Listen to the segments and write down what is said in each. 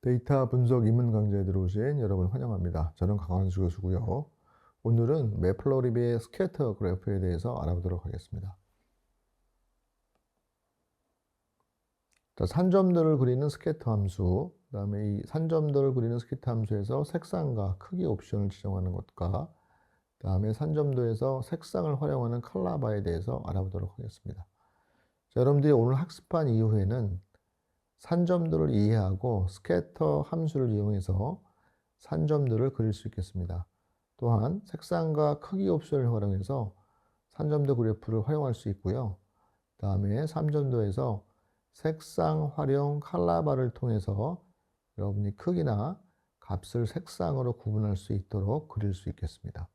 데이터 분석 입문 강좌에 들어오신 여러분 환영합니다. 저는 강환수 교수고요. 오늘은 매플로립의 스캐터 그래프에 대해서 알아보도록 하겠습니다. 자, 산점들을 그리는 스캐터 함수, 그 다음에 이 산점들을 그리는 스캐터 함수에서 색상과 크기 옵션을 지정하는 것과 그 다음에 산점도에서 색상을 활용하는 컬러바에 대해서 알아보도록 하겠습니다. 자, 여러분들이 오늘 학습한 이후에는 산점들을 이해하고 스캐터 함수를 이용해서 산점들을 그릴 수 있겠습니다. 또한 색상과 크기 옵션을 활용해서 산점도 그래프를 활용할 수 있고요. 그 다음에 산점도에서 색상 활용 컬러바를 통해서 여러분이 크기나 값을 색상으로 구분할 수 있도록 그릴 수 있겠습니다.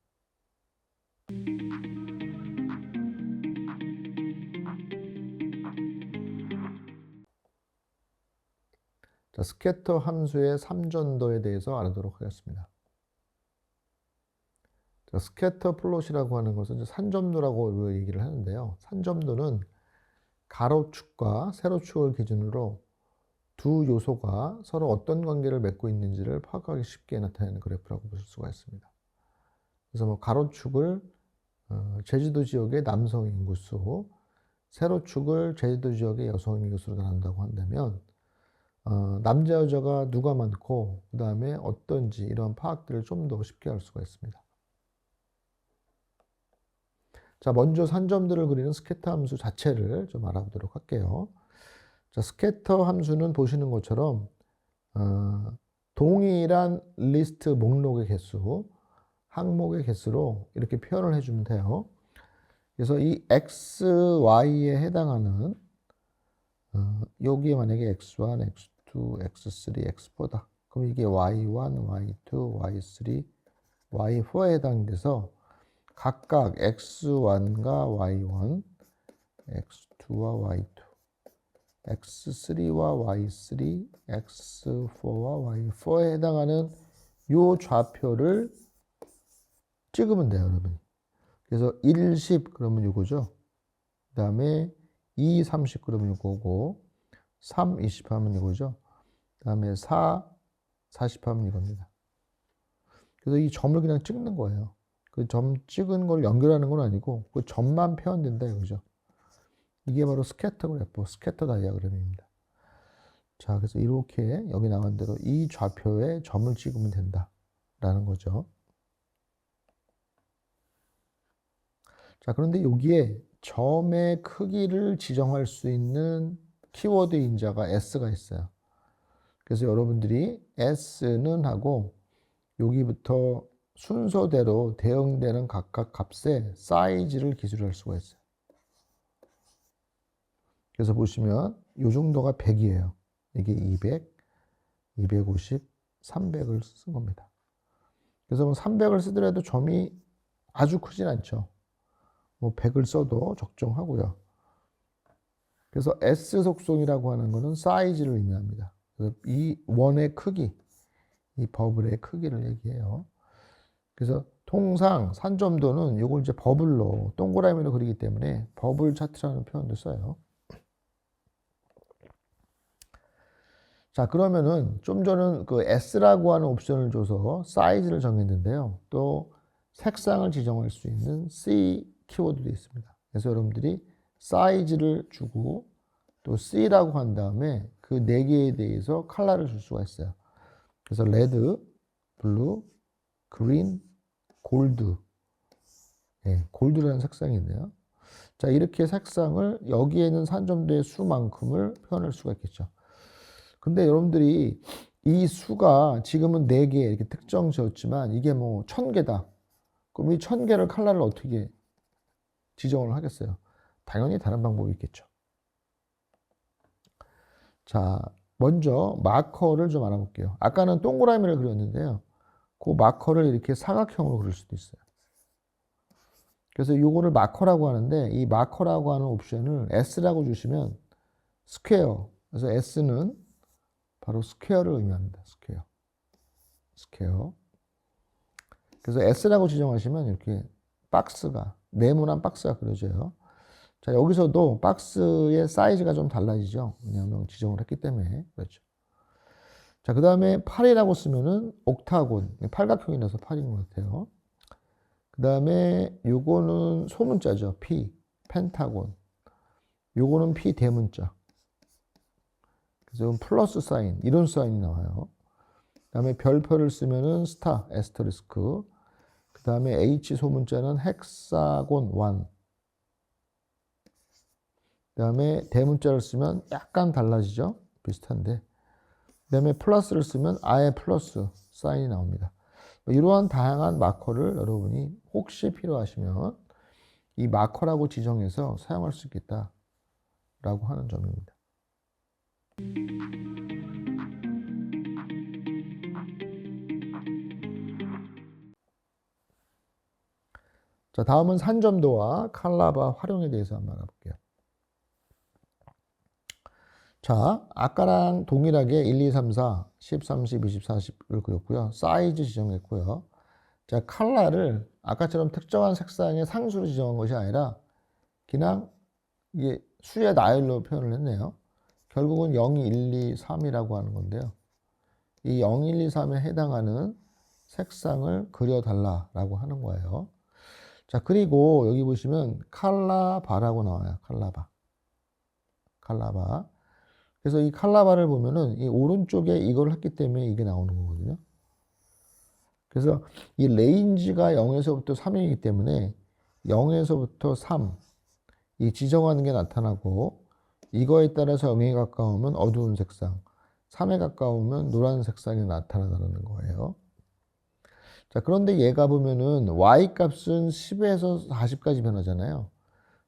자, 스캐터 함수의 삼전도에 대해서 알아보도록 하겠습니다. 자, 스캐터 플롯이라고 하는 것은 이제 산점도라고 얘기를 하는데요. 산점도는 가로축과 세로축을 기준으로 두 요소가 서로 어떤 관계를 맺고 있는지를 파악하기 쉽게 나타내는 그래프라고 볼 수가 있습니다. 그래서 뭐 가로축을 제주도 지역의 남성 인구수, 세로축을 제주도 지역의 여성 인구수로 나눈다고 한다면 남자 여자가 누가 많고 그 다음에 어떤지 이런 파악들을 좀 더 쉽게 할 수가 있습니다. 자, 먼저 산점들을 그리는 스캐터 함수 자체를 좀 알아보도록 할게요. 자, 스캐터 함수는 보시는 것처럼 동일한 리스트 목록의 개수, 항목의 개수로 이렇게 표현을 해주면 돼요. 그래서 이 x, y에 해당하는 여기에 만약에 x1, x2, x3, x4다. 그럼 이게 y1, y2, y3, y4에 해당돼서 각각 x1과 y1, x2와 y2, x3와 y3, x4와 y4에 해당하는 요 좌표를 찍으면 돼요, 여러분. 그래서 1, 10 그러면 이거죠. 그 다음에 2, 30 그러면 이거고 3, 20 하면 이거죠. 그 다음에 4, 40 하면 이겁니다. 그래서 이 점을 그냥 찍는 거예요. 그 점 찍은 걸 연결하는 건 아니고 그 점만 표현된다 이거죠. 이게 바로 스캐터 그래프, 스캐터 다이어그램입니다. 자, 그래서 이렇게 여기 나온 대로 이 좌표에 점을 찍으면 된다라는 거죠. 자, 그런데 여기에 점의 크기를 지정할 수 있는 키워드 인자가 s가 있어요. 그래서 여러분들이 s는 하고 여기부터 순서대로 대응되는 각각 값의 사이즈를 기술할 수가 있어요. 그래서 보시면 이 정도가 100이에요. 이게 200, 250, 300을 쓴 겁니다. 그래서 뭐 300을 쓰더라도 점이 아주 크진 않죠. 뭐 100을 써도 적정하고요. 그래서 S 속성이라고 하는 것은 사이즈를 의미합니다. 그래서 이 원의 크기, 이 버블의 크기를 얘기해요. 그래서 통상 산점도는 이걸 이제 버블로 동그라미로 그리기 때문에 버블 차트라는 표현도 써요. 자, 그러면은 좀 전에 그 S라고 하는 옵션을 줘서 사이즈를 정했는데요. 또 색상을 지정할 수 있는 C 키워드도 있습니다. 그래서 여러분들이 사이즈를 주고 또 C라고 한 다음에 그 네 개에 대해서 컬러를 줄 수가 있어요. 그래서 레드, 블루, 그린, 골드. 예, 골드라는 색상이 있네요. 자, 이렇게 색상을 여기에 있는 산점도의 수만큼을 표현할 수가 있겠죠. 근데 여러분들이 이 수가 지금은 4개 이렇게 특정 지었지만 이게 뭐 1000개다. 그럼 이 1000개를 컬러를 어떻게 지정을 하겠어요? 당연히 다른 방법이 있겠죠. 자, 먼저 마커를 좀 알아볼게요. 아까는 동그라미를 그렸는데요. 그 마커를 이렇게 사각형으로 그릴 수도 있어요. 그래서 이거를 마커라고 하는데 이 마커라고 하는 옵션을 S라고 주시면 스퀘어. 그래서 S는 바로 스퀘어를 의미합니다. 스퀘어. 스퀘어. 그래서 S라고 지정하시면 이렇게 박스가, 네모난 박스가 그려져요. 자, 여기서도 박스의 사이즈가 좀 달라지죠. 왜냐하면 지정을 했기 때문에. 그렇죠. 자, 그 다음에 8이라고 쓰면은 옥타곤, 팔각형이라서 8인 것 같아요. 그 다음에 요거는 소문자죠. P, 펜타곤. 요거는 P 대문자. 그래서 플러스 사인, 이런 사인이 나와요. 그 다음에 별표를 쓰면은 스타, 에스터리스크. 그 다음에 H 소문자는 헥사곤 1. 그 다음에 대문자를 쓰면 약간 달라지죠. 비슷한데. 그 다음에 플러스를 쓰면 아예 플러스 사인이 나옵니다. 이러한 다양한 마커를 여러분이 혹시 필요하시면 이 마커라고 지정해서 사용할 수 있겠다라고 하는 점입니다. 자, 다음은 산점도와 칼라바 활용에 대해서 한번 알아볼게요. 자, 아까랑 동일하게 1, 2, 3, 4, 10, 30, 20, 40을 그렸고요. 사이즈 지정했고요. 자, 칼라를 아까처럼 특정한 색상의 상수로 지정한 것이 아니라 그냥 이게 수의 나열로 표현을 했네요. 결국은 0, 1, 2, 3이라고 하는 건데요. 이 0, 1, 2, 3에 해당하는 색상을 그려달라라고 하는 거예요. 자, 그리고 여기 보시면 칼라바라고 나와요. 칼라바. 칼라바. 그래서 이 칼라바를 보면은 이 오른쪽에 이걸 했기 때문에 이게 나오는 거거든요. 그래서 이 레인지가 0에서부터 3이기 때문에 0에서부터 3, 이 지정하는 게 나타나고 이거에 따라서 0에 가까우면 어두운 색상, 3에 가까우면 노란 색상이 나타나는 거예요. 자, 그런데 얘가 보면은 y 값은 10에서 40까지 변하잖아요.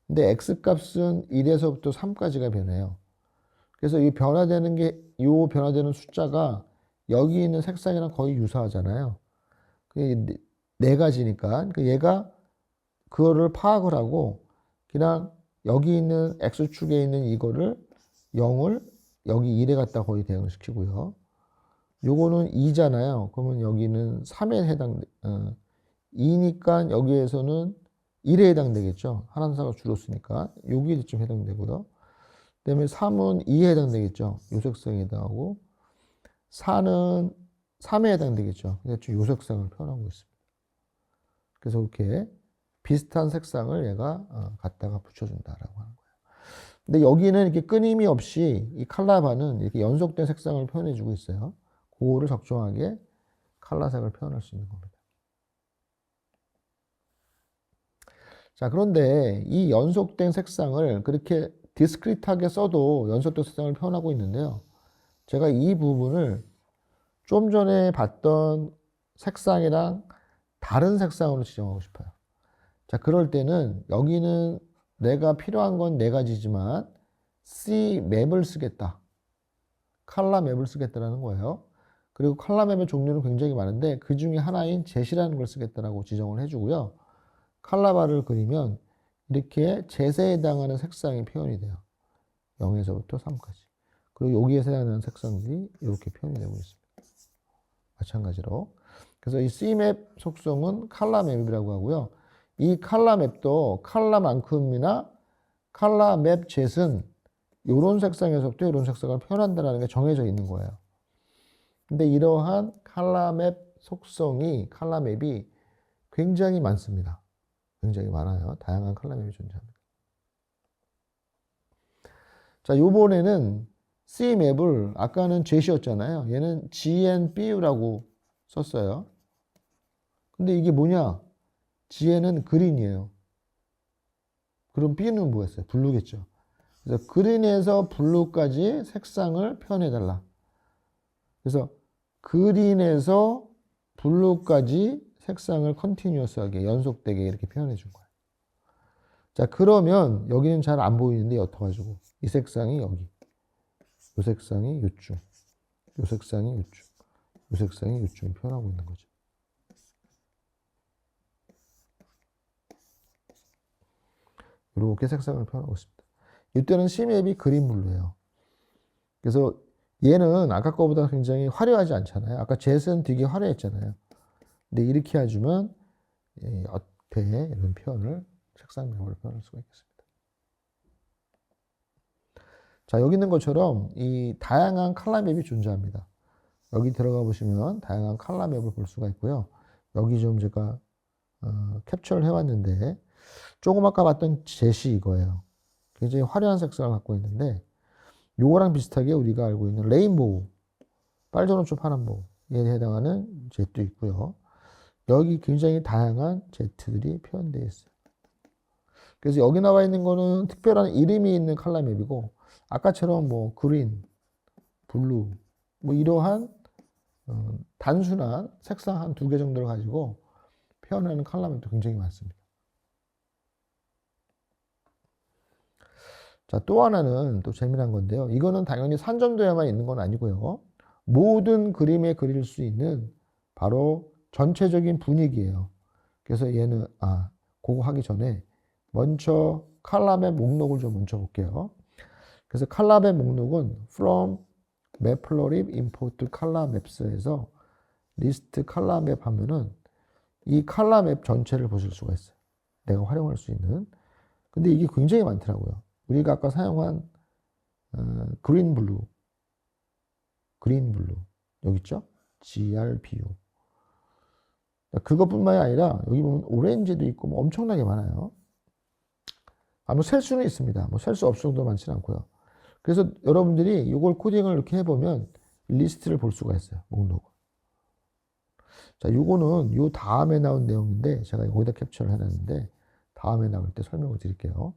근데 x 값은 1에서부터 3까지가 변해요. 그래서 이 변화되는 게, 요 변화되는 숫자가 여기 있는 색상이랑 거의 유사하잖아요. 그게 네 가지니까. 얘가 그거를 파악을 하고, 그냥 여기 있는 x축에 있는 이거를 0을 여기 1에 갖다 거의 대응을 시키고요. 요거는 2잖아요. 그러면 여기는 3에 해당, 2니까 여기에서는 1에 해당되겠죠. 한한사가 줄었으니까. 여기에 좀 해당되고요. 그 다음에 3은 2에 해당되겠죠. 요색성에 해당하고. 4는 3에 해당되겠죠. 그래서 요색성을 표현하고 있습니다. 그래서 이렇게 비슷한 색상을 얘가 갖다가 붙여준다라고 하는 거예요. 근데 여기는 이렇게 끊임이 없이 이 칼라바는 이렇게 연속된 색상을 표현해주고 있어요. 그거를 적정하게 칼라색을 표현할 수 있는 겁니다. 자, 그런데 이 연속된 색상을 그렇게 디스크리트하게 써도 연속된 색상을 표현하고 있는데요. 제가 이 부분을 좀 전에 봤던 색상이랑 다른 색상으로 지정하고 싶어요. 자, 그럴 때는 여기는 내가 필요한 건 네 가지지만 C 맵을 쓰겠다. 칼라 맵을 쓰겠다라는 거예요. 그리고 칼라 맵의 종류는 굉장히 많은데 그 중에 하나인 젯이라는 걸 쓰겠다라고 지정을 해주고요. 칼라바를 그리면 이렇게 젯에 해당하는 색상이 표현이 돼요. 0에서부터 3까지. 그리고 여기에 해당하는 색상들이 이렇게 표현이 되고 있습니다. 마찬가지로. 그래서 이 C맵 속성은 칼라 맵이라고 하고요. 이 칼라 맵도 칼라만큼이나 칼라 맵 젯은 이런 색상에서부터 이런 색상을 표현한다는 게 정해져 있는 거예요. 근데 이러한 칼라 맵 속성이, 칼라 맵이 굉장히 많습니다. 굉장히 많아요. 다양한 칼라 맵이 존재합니다. 자, 요번에는 C 맵을 아까는 젯이었잖아요. 얘는 GNBU라고 썼어요. 근데 이게 뭐냐? G에는 그린이에요. 그럼 B는 뭐였어요? 블루겠죠. 그래서 그린에서 블루까지 색상을 표현해달라. 그래서 그린에서 블루까지 색상을 컨티뉴어스하게 연속되게 이렇게 표현해 준 거예요. 자, 그러면 여기는 잘 안 보이는데 옅어가지고 이 색상이 여기, 이 색상이 요쯤, 이 색상이 요쯤, 이 색상이 요쯤 표현하고 있는 거죠. 이렇게 색상을 표현하고 있습니다. 이때는 C맵이 그린 블루예요. 그래서 얘는 아까 거보다 굉장히 화려하지 않잖아요. 아까 젯은 되게 화려했잖아요. 근데 이렇게 해주면 옅게 이런 표현을, 색상 맵을 표현할 수가 있겠습니다. 자, 여기 있는 것처럼 이 다양한 칼라 맵이 존재합니다. 여기 들어가 보시면 다양한 컬러 맵을 볼 수가 있고요. 여기 좀 제가 캡처를 해왔는데 조금 아까 봤던 젯이 이거예요. 굉장히 화려한 색상을 갖고 있는데 요거랑 비슷하게 우리가 알고 있는 레인보우, 빨주노초 파란보우에 해당하는 젯도 있고요. 여기 굉장히 다양한 제트들이 표현되어 있어요. 그래서 여기 나와 있는 거는 특별한 이름이 있는 컬러 맵이고 아까처럼 뭐 그린, 블루 뭐 이러한 단순한 색상 한 2개 정도를 가지고 표현하는 컬러 맵도 굉장히 많습니다. 자, 또 하나는 또 재미난 건데요. 이거는 당연히 산점도에만 있는 건 아니고요. 모든 그림에 그릴 수 있는 바로 전체적인 분위기예요. 그래서 얘는 그거 하기 전에 먼저 컬러맵 목록을 좀 뭉쳐볼게요. 그래서 컬러맵 목록은 from Matplotlib import color maps에서 리스트 컬러맵 하면은 이 컬러맵 전체를 보실 수가 있어요. 내가 활용할 수 있는. 근데 이게 굉장히 많더라고요. 우리가 아까 사용한 그린 블루 여기 있죠? GRBU. 그것뿐만이 아니라 여기 보면 오렌지도 있고 뭐 엄청나게 많아요. 뭐 셀 수는 있습니다. 뭐 셀 수 없을 정도 많지는 않고요. 그래서 여러분들이 이걸 코딩을 이렇게 해보면 리스트를 볼 수가 있어요. 목록을. 자, 요거는 요 다음에 나온 내용인데 제가 여기다 캡처를 해놨는데 다음에 나올 때 설명을 드릴게요.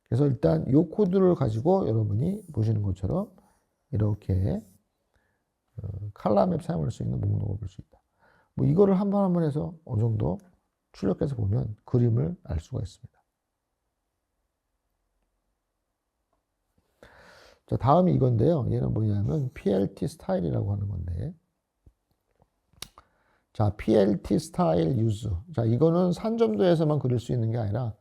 그래서 일단 요 코드를 가지고 여러분이 보시는 것처럼 이렇게 컬러맵 사용할 수 있는 목록을 볼 수 있다. 뭐 이거를 한 번 한 번 해서 어느 정도 출력해서 보면 그림을 알 수가 있습니다. 자, 다음이 이건데요. 얘는 뭐냐면 PLT 스타일이라고 하는 건데. 자, PLT 스타일 유즈. 자, 이거는 산점도에서만 그릴 수 있는 게 아니라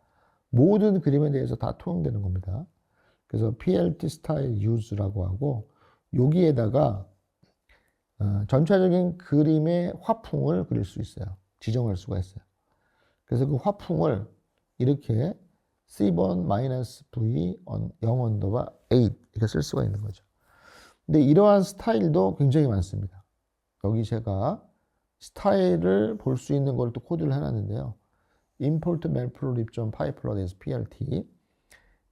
모든 그림에 대해서 다 통용되는 겁니다. 그래서 PLT 스타일 유즈라고 하고 여기에다가 전체적인 그림의 화풍을 그릴 수 있어요. 지정할 수가 있어요. 그래서 그 화풍을 이렇게 C-V 0 언더바 8 이렇게 쓸 수가 있는 거죠. 근데 이러한 스타일도 굉장히 많습니다. 여기 제가 스타일을 볼 수 있는 걸 또 코드를 해놨는데요. import matplotlib.pyplot에서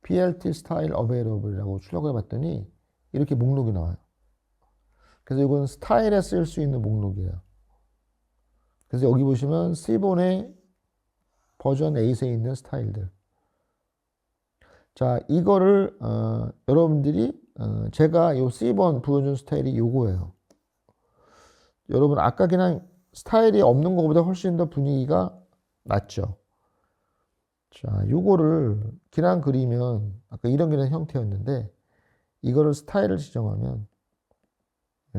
plt style available이라고 출력을 해봤더니 이렇게 목록이 나와요. 그래서 이건 스타일에 쓸 수 있는 목록이에요. 그래서 여기 보시면 C본의 버전 8에 있는 스타일들. 자, 이거를 여러분들이 제가 이 C본 보여준 스타일이 요거예요. 여러분 아까 그냥 스타일이 없는 것보다 훨씬 더 분위기가 낫죠. 자, 요거를 그냥 그리면 아까 이런 형태였는데 이거를 스타일을 지정하면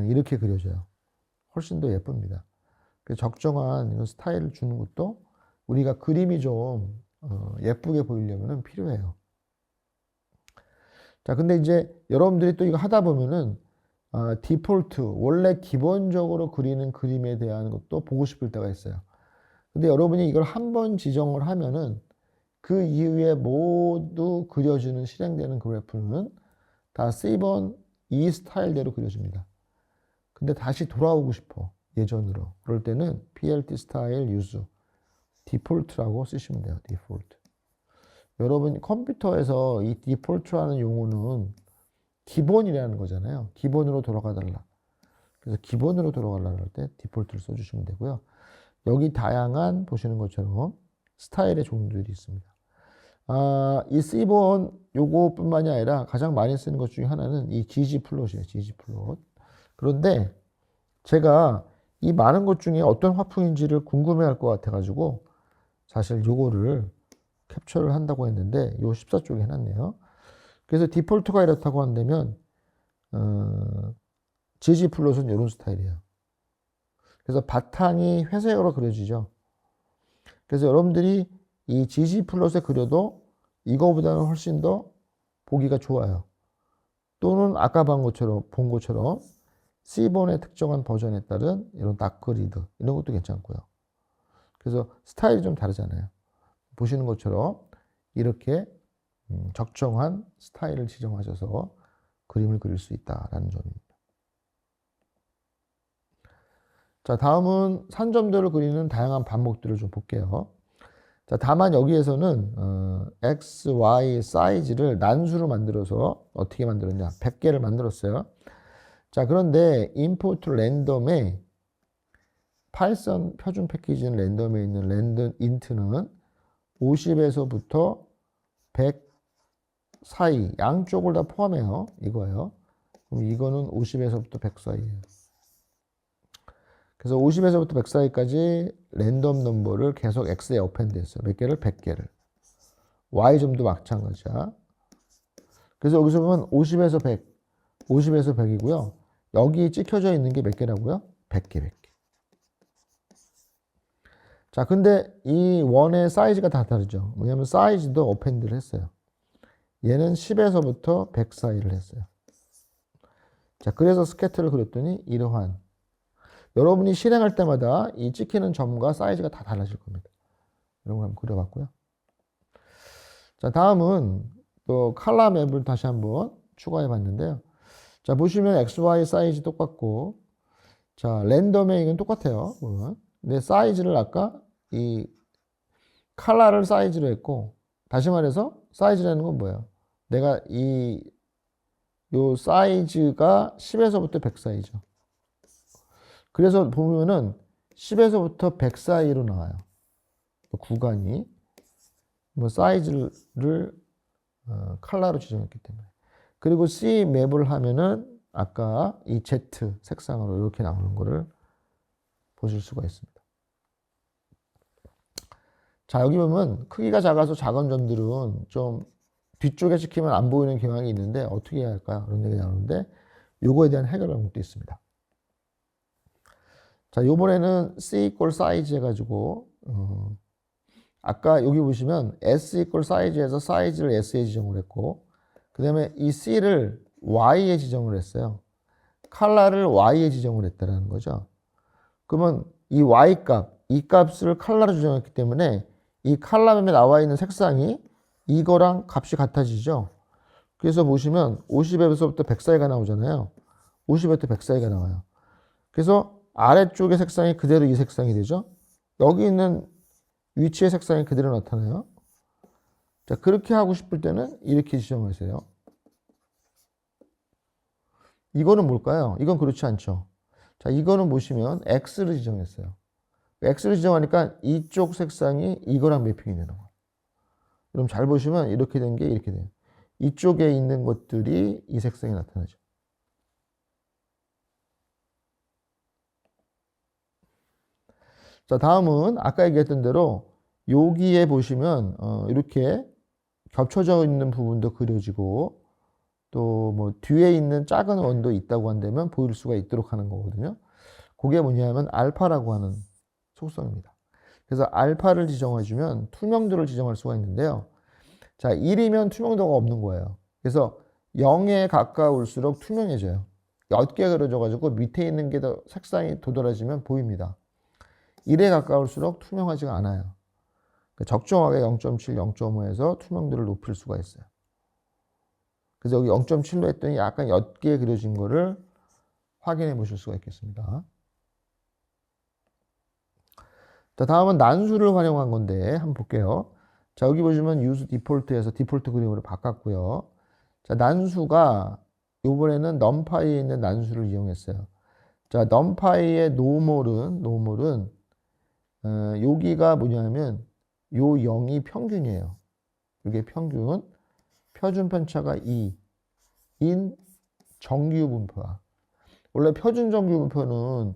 이렇게 그려져요. 훨씬 더 예쁩니다. 적정한 이런 스타일을 주는 것도 우리가 그림이 좀 예쁘게 보이려면 필요해요. 자, 근데 이제 여러분들이 또 이거 하다 보면은 디폴트, 원래 기본적으로 그리는 그림에 대한 것도 보고 싶을 때가 있어요. 근데 여러분이 이걸 한번 지정을 하면은 그 이후에 모두 그려주는 실행되는 그래프는 다 C번 이 스타일대로 그려집니다. 근데 다시 돌아오고 싶어. 예전으로. 그럴 때는 PLT 스타일 유즈 디폴트라고 쓰시면 돼요. 디폴트. 여러분 컴퓨터에서 이 디폴트라는 용어는 기본이라는 거잖아요. 기본으로 돌아가달라. 그래서 기본으로 돌아가려고 할 때 디폴트를 써주시면 되고요. 여기 다양한 보시는 것처럼 스타일의 종류들이 있습니다. 이 C본 요거뿐만이 아니라 가장 많이 쓰는 것 중에 하나는 이 ggplot이에요. ggplot. 그런데 제가 이 많은 것 중에 어떤 화풍인지를 궁금해할 것 같아가지고 사실 요거를 캡처를 한다고 했는데 요 14쪽에 해놨네요. 그래서 디폴트가 이렇다고 한다면 ggplot은 이런 스타일이에요. 그래서 바탕이 회색으로 그려지죠. 그래서 여러분들이 이 ggplot에 그려도 이거보다는 훨씬 더 보기가 좋아요. 또는 아까 본 것처럼 C본의 특정한 버전에 따른 이런 다크리드 이런 것도 괜찮고요. 그래서 스타일이 좀 다르잖아요. 보시는 것처럼 이렇게 적정한 스타일을 지정하셔서 그림을 그릴 수 있다라는 점입니다. 자, 다음은 산점도를 그리는 다양한 반복들을 좀 볼게요. 자, 다만 여기에서는 x, y 사이즈를 난수로 만들어서 어떻게 만들었냐? 100개를 만들었어요. 자, 그런데 import 랜덤에 파이썬 표준 패키지는 랜덤에 있는 랜덤 인트는 50에서부터 100 사이 양쪽을 다 포함해요. 이거예요. 그럼 이거는 50에서부터 100 사이예요. 그래서 50에서부터 100 사이까지 랜덤 넘버를 계속 x에 어펜드 했어요. 몇 개를? 100개를. y점도 마찬가지야. 그래서 여기서 보면 50에서 100, 50에서 100이고요. 여기 찍혀져 있는 게 몇 개라고요? 100개, 100개. 자, 근데 이 원의 사이즈가 다 다르죠. 뭐냐면 사이즈도 어펜드를 했어요. 얘는 10에서부터 100 사이를 했어요. 자, 그래서 스케트를 그렸더니 이러한 여러분이 실행할 때마다 이 찍히는 점과 사이즈가 다 달라질 겁니다. 이런 걸 한번 그려봤고요. 자, 다음은 또 칼라 맵을 다시 한번 추가해 봤는데요. 자, 보시면 XY 사이즈 똑같고, 자, 랜덤에 이건 똑같아요. 근데 사이즈를 아까 이 칼라를 사이즈로 했고, 다시 말해서 사이즈라는 건 뭐예요? 내가 요 사이즈가 10에서부터 100 사이죠. 그래서 보면은 10에서부터 100 사이로 나와요. 구간이. 뭐 사이즈를 컬러로 지정했기 때문에. 그리고 C 맵을 하면은 아까 이 Z 색상으로 이렇게 나오는 거를 보실 수가 있습니다. 자, 여기 보면 크기가 작아서 작은 점들은 좀 뒤쪽에 찍히면 안 보이는 경향이 있는데 어떻게 해야 할까요? 그런 얘기 나오는데 요거에 대한 해결 방법도 있습니다. 자, 요번에는 C equal 사이즈 해가지고 아까 여기 보시면 S equal 사이즈에서 사이즈를 S에 지정을 했고 그 다음에 이 C를 Y에 지정을 했어요. 컬러를 Y에 지정을 했다는 거죠. 그러면 이 Y 값, 이 값을 컬러로 지정했기 때문에 이 컬러맵에 나와 있는 색상이 이거랑 값이 같아지죠. 그래서 보시면 50에서부터 100 사이가 나오잖아요. 50에서부터 100 사이가 나와요. 그래서 아래쪽의 색상이 그대로 이 색상이 되죠. 여기 있는 위치의 색상이 그대로 나타나요. 자, 그렇게 하고 싶을 때는 이렇게 지정하세요. 이거는 뭘까요? 이건 그렇지 않죠. 자, 이거는 보시면 X를 지정했어요. X를 지정하니까 이쪽 색상이 이거랑 매핑이 되는 거예요. 그럼 잘 보시면 이렇게 된 게 이렇게 돼요. 이쪽에 있는 것들이 이 색상이 나타나죠. 자, 다음은 아까 얘기했던 대로 여기에 보시면 이렇게 겹쳐져 있는 부분도 그려지고 또 뭐 뒤에 있는 작은 원도 있다고 한다면 보일 수가 있도록 하는 거거든요. 그게 뭐냐면 알파라고 하는 속성입니다. 그래서 알파를 지정해주면 투명도를 지정할 수가 있는데요. 자, 1이면 투명도가 없는 거예요. 그래서 0에 가까울수록 투명해져요. 옅게 그려져가지고 밑에 있는 게 더 색상이 도드라지면 보입니다. 1에 가까울수록 투명하지가 않아요. 적정하게 0.7, 0.5에서 투명도를 높일 수가 있어요. 그래서 여기 0.7로 했더니 약간 옅게 그려진 거를 확인해 보실 수가 있겠습니다. 자, 다음은 난수를 활용한 건데 한번 볼게요. 자, 여기 보시면 use default에서 디폴트 그림으로 바꿨고요. 자, 난수가 이번에는 numpy에 있는 난수를 이용했어요. 자, numpy의 노멀은 여기가 뭐냐면 요 0이 평균이에요. 이게 평균. 표준 편차가 2인 정규 분포야. 원래 표준 정규 분포는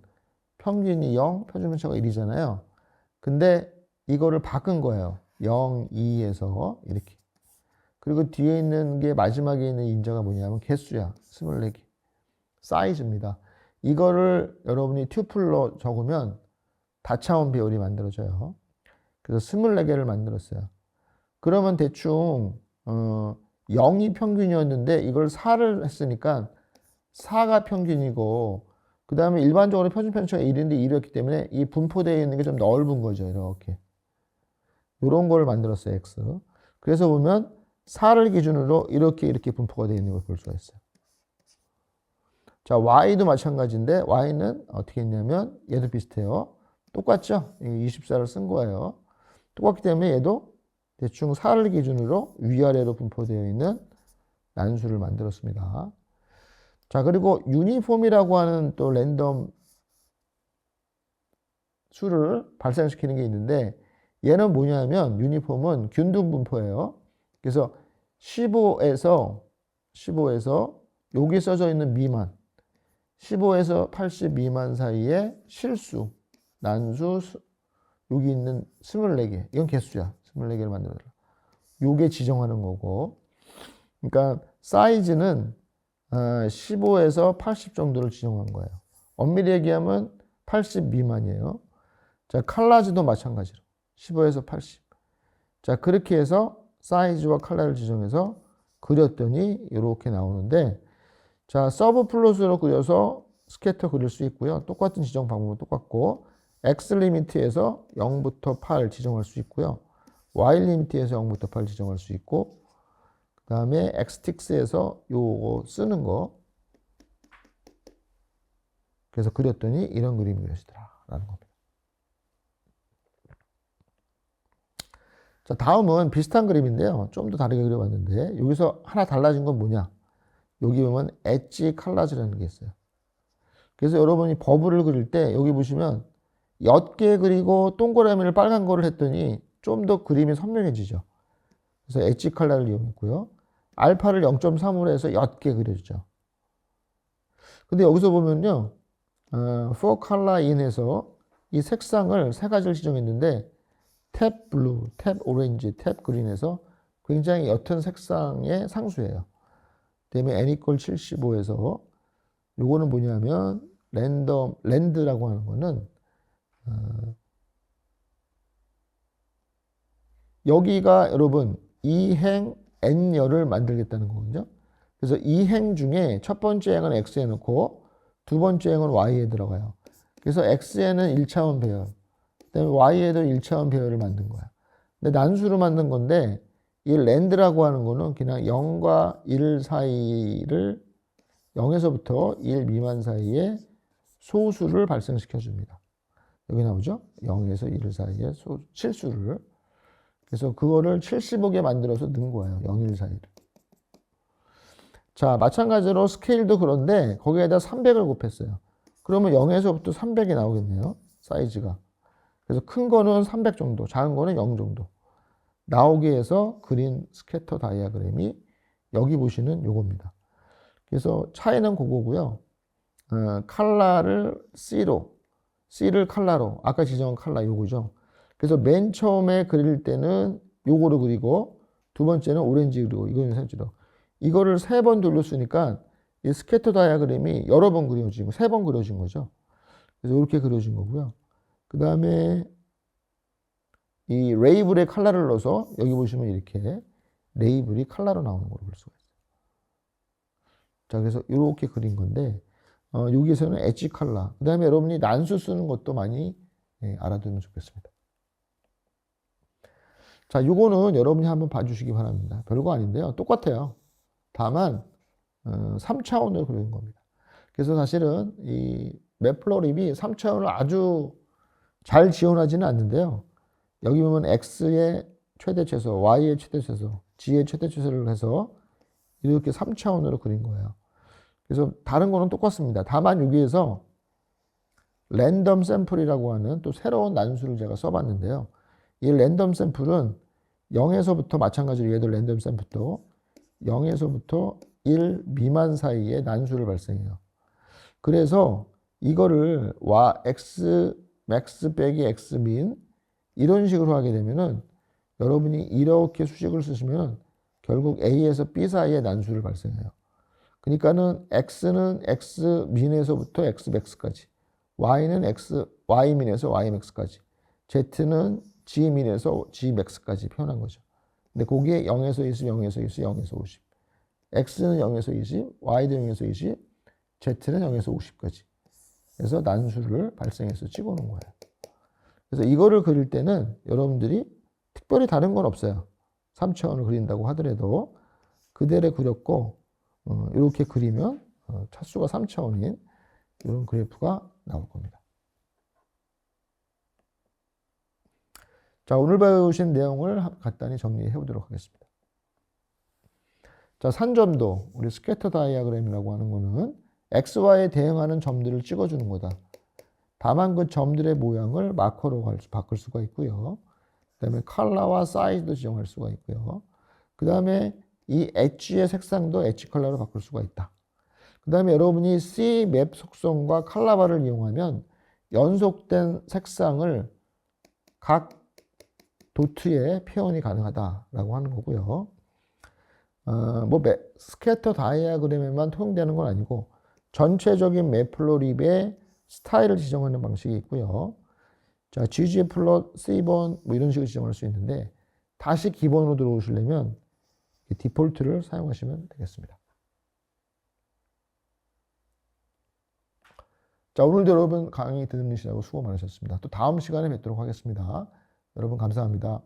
평균이 0, 표준 편차가 1이잖아요. 근데 이거를 바꾼 거예요. 0, 2에서 이렇게. 그리고 뒤에 있는 게 마지막에 있는 인자가 뭐냐면 개수야. 24개. 사이즈입니다. 이거를 여러분이 튜플로 적으면 다차원 비율이 만들어져요. 그래서 24개를 만들었어요. 그러면 대충 0이 평균이었는데 이걸 4를 했으니까 4가 평균이고 그 다음에 일반적으로 표준 편차가 1인데 1이었기 때문에 이 분포되어 있는 게 좀 넓은 거죠. 이렇게. 이런 걸 만들었어요. X. 그래서 보면 4를 기준으로 이렇게 분포가 되어 있는 걸 볼 수가 있어요. 자, y도 마찬가지인데 y는 어떻게 했냐면 얘도 비슷해요. 똑같죠? 24를 쓴 거예요. 똑같기 때문에 얘도 대충 4를 기준으로 위아래로 분포되어 있는 난수를 만들었습니다. 자, 그리고 유니폼이라고 하는 또 랜덤 수를 발생시키는 게 있는데 얘는 뭐냐면 유니폼은 균등 분포예요. 그래서 15에서 여기 써져 있는 미만 15에서 80 미만 사이에 실수, 난수, 여기 있는 24개. 이건 개수야. 24개를 만들어라. 요게 지정하는 거고. 그러니까 사이즈는 15에서 80 정도를 지정한 거예요. 엄밀히 얘기하면 80 미만이에요. 자, 컬러즈도 마찬가지로 15에서 80. 자, 그렇게 해서 사이즈와 컬러를 지정해서 그렸더니 이렇게 나오는데, 자, 서브 플롯으로 그려서 스캐터 그릴 수 있고요. 똑같은 지정 방법은 똑같고, X 리미트에서 0부터 8 지정할 수 있고요. Y 리미트에서 0부터 8 지정할 수 있고, 그 다음에 X틱스에서 요거 쓰는 거. 그래서 그렸더니 이런 그림이 그려지더라 라는 겁니다. 자, 다음은 비슷한 그림인데요. 좀 더 다르게 그려봤는데, 여기서 하나 달라진 건 뭐냐? 여기 보면 엣지 컬러즈라는 게 있어요. 그래서 여러분이 버블을 그릴 때 여기 보시면 옅게 그리고 동그라미를 빨간 거를 했더니 좀 더 그림이 선명해지죠. 그래서 엣지 컬러를 이용했고요. 알파를 0.3으로 해서 옅게 그려주죠. 근데 여기서 보면요. for color in에서 이 색상을 세 가지를 지정했는데 탭 블루, 탭 오렌지, 탭 그린에서 굉장히 옅은 색상의 상수예요. 그다음에 n equal 75에서 요거는 뭐냐면 랜드라고 하는 거는 여기가 여러분 2행 n열을 만들겠다는 거거든요. 그래서 2행 중에 첫 번째 행은 x에 넣고 두 번째 행은 y에 들어가요. 그래서 x에는 1차원 배열, 그다음에 y에도 1차원 배열을 만든 거야. 근데 난수로 만든 건데 이 랜드라고 하는 거는 그냥 0과 1 사이를 0에서부터 1 미만 사이에 소수를 발생시켜 줍니다. 여기 나오죠? 0에서 1 사이에 실수를. 그래서 그거를 75개 만들어서 넣은 거예요. 0, 1 사이를. 자, 마찬가지로 스케일도 그런데 거기에다 300을 곱했어요. 그러면 0에서부터 300이 나오겠네요. 사이즈가. 그래서 큰 거는 300 정도, 작은 거는 0 정도. 나오게 해서 그린 스캐터 다이아그램이 여기 보시는 요겁니다. 그래서 차이는 그거고요. 컬러를 C를 컬러로, 아까 지정한 컬러 요거죠. 그래서 맨 처음에 그릴 때는 요거로 그리고 두 번째는 오렌지 그리고 이거는 색지로. 이거를 3번 돌렸으니까 이 스캐터 다이아그램이 여러 번 그려지고 3번 그려진 거죠. 그래서 이렇게 그려진 거고요. 그 다음에 이 레이블에 컬러를 넣어서 여기 보시면 이렇게 레이블이 컬러로 나오는 걸로 볼 수가 있어요. 자, 그래서 이렇게 그린 건데 여기에서는 엣지 컬러. 그 다음에 여러분이 난수 쓰는 것도 많이 알아두면 좋겠습니다. 자, 요거는 여러분이 한번 봐주시기 바랍니다. 별거 아닌데요. 똑같아요. 다만 3차원으로 그리는 겁니다. 그래서 사실은 이 맵플로립이 3차원을 아주 잘 지원하지는 않는데요. 여기 보면 X의 최대 최소, Y의 최대 최소, G의 최대 최소를 해서 이렇게 3차원으로 그린 거예요. 그래서 다른 거는 똑같습니다. 다만 여기에서 랜덤 샘플이라고 하는 또 새로운 난수를 제가 써봤는데요. 이 랜덤 샘플은 0에서부터 마찬가지로 얘도 랜덤 샘플도 0에서부터 1 미만 사이에 난수를 발생해요. 그래서 이거를 x max 빼기 x min 이런 식으로 하게 되면은 여러분이 이렇게 수식을 쓰시면 결국 A에서 B 사이에 난수를 발생해요. 그러니까는 X는 X min에서부터 X max까지, Y는 Y min에서 Y max까지, Z는 G min에서 G max까지 표현한 거죠. 근데 거기에 0에서 20, 0에서 20, 0에서 50. X는 0에서 20, Y도 0에서 20, Z는 0에서 50까지. 그래서 난수를 발생해서 찍어놓은 거예요. 그래서 이거를 그릴 때는 여러분들이 특별히 다른 건 없어요. 3차원을 그린다고 하더라도 그대로 그렸고 이렇게 그리면 차수가 3차원인 이런 그래프가 나올 겁니다. 자, 오늘 배우신 내용을 간단히 정리해 보도록 하겠습니다. 자, 산점도, 우리 스캐터 다이아그램이라고 하는 거는 XY에 대응하는 점들을 찍어주는 거다. 다만 그 점들의 모양을 마커로 바꿀 수가 있고요. 그 다음에 컬러와 사이즈도 지정할 수가 있고요. 그 다음에 이 엣지의 색상도 엣지 컬러로 바꿀 수가 있다. 그 다음에 여러분이 C 맵 속성과 컬러바를 이용하면 연속된 색상을 각 도트에 표현이 가능하다라고 하는 거고요. 스캐터 다이아그램에만 통용되는 건 아니고 전체적인 매플로립의 스타일을 지정하는 방식이 있고요. 자, GG 플롯, C번 뭐 이런 식으로 지정할 수 있는데 다시 기본으로 들어오시려면 디폴트를 사용하시면 되겠습니다. 자, 오늘도 여러분 강의 들으시라고 수고 많으셨습니다. 또 다음 시간에 뵙도록 하겠습니다. 여러분 감사합니다.